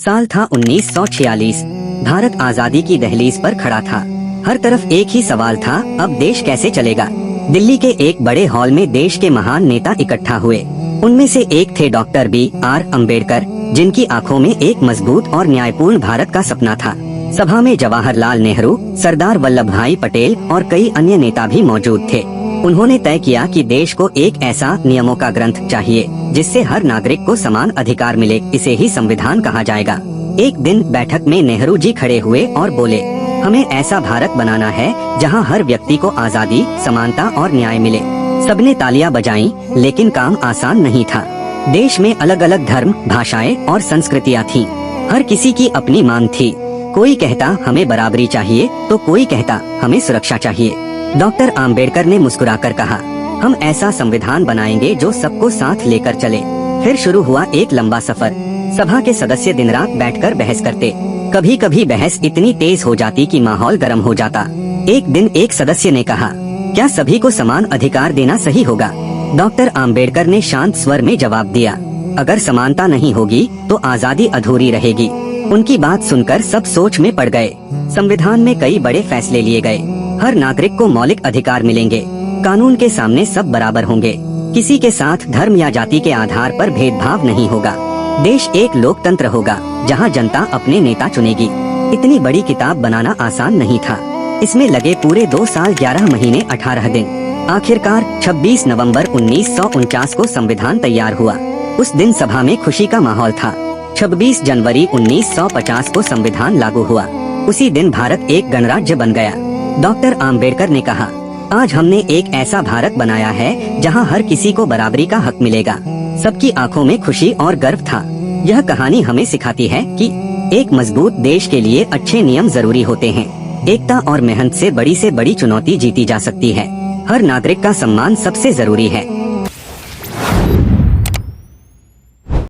साल था 1946। भारत आजादी की दहलीज पर खड़ा था। हर तरफ एक ही सवाल था, अब देश कैसे चलेगा। दिल्ली के एक बड़े हॉल में देश के महान नेता इकट्ठा हुए। उनमें से एक थे डॉक्टर B.R. अम्बेडकर, जिनकी आंखों में एक मजबूत और न्यायपूर्ण भारत का सपना था। सभा में जवाहरलाल नेहरू, सरदार वल्लभ भाई पटेल और कई अन्य नेता भी मौजूद थे। उन्होंने तय किया कि देश को एक ऐसा नियमों का ग्रंथ चाहिए जिससे हर नागरिक को समान अधिकार मिले। इसे ही संविधान कहा जाएगा। एक दिन बैठक में नेहरू जी खड़े हुए और बोले, हमें ऐसा भारत बनाना है जहां हर व्यक्ति को आजादी, समानता और न्याय मिले। सबने तालियां बजाईं, लेकिन काम आसान नहीं था। देश में अलग अलग धर्म, भाषाएं और संस्कृतियां थीं। हर किसी की अपनी मांग थी। कोई कहता हमें बराबरी चाहिए, तो कोई कहता हमें सुरक्षा चाहिए। डॉक्टर आम्बेडकर ने मुस्कुराकर कहा, हम ऐसा संविधान बनाएंगे जो सबको साथ लेकर चले। फिर शुरू हुआ एक लंबा सफर। सभा के सदस्य दिन रात बैठकर बहस करते। कभी कभी बहस इतनी तेज हो जाती कि माहौल गर्म हो जाता। एक दिन एक सदस्य ने कहा, क्या सभी को समान अधिकार देना सही होगा? डॉक्टर आम्बेडकर ने शांत स्वर में जवाब दिया, अगर समानता नहीं होगी तो आजादी अधूरी रहेगी। उनकी बात सुनकर सब सोच में पड़ गए। संविधान में कई बड़े फैसले लिए गए। हर नागरिक को मौलिक अधिकार मिलेंगे। कानून के सामने सब बराबर होंगे। किसी के साथ धर्म या जाति के आधार पर भेदभाव नहीं होगा। देश एक लोकतंत्र होगा जहां जनता अपने नेता चुनेगी। इतनी बड़ी किताब बनाना आसान नहीं था। इसमें लगे पूरे 2 साल 11 महीने 18 दिन। आखिरकार 26 नवंबर 1949 को संविधान तैयार हुआ। उस दिन सभा में खुशी का माहौल था। 26 जनवरी 1950 को संविधान लागू हुआ। उसी दिन भारत एक गणराज्य बन गया। डॉक्टर आम्बेडकर ने कहा, आज हमने एक ऐसा भारत बनाया है जहां हर किसी को बराबरी का हक मिलेगा। सबकी आंखों में खुशी और गर्व था। यह कहानी हमें सिखाती है कि एक मजबूत देश के लिए अच्छे नियम जरूरी होते हैं। एकता और मेहनत से बड़ी चुनौती जीती जा सकती है। हर नागरिक का सम्मान सबसे जरूरी है।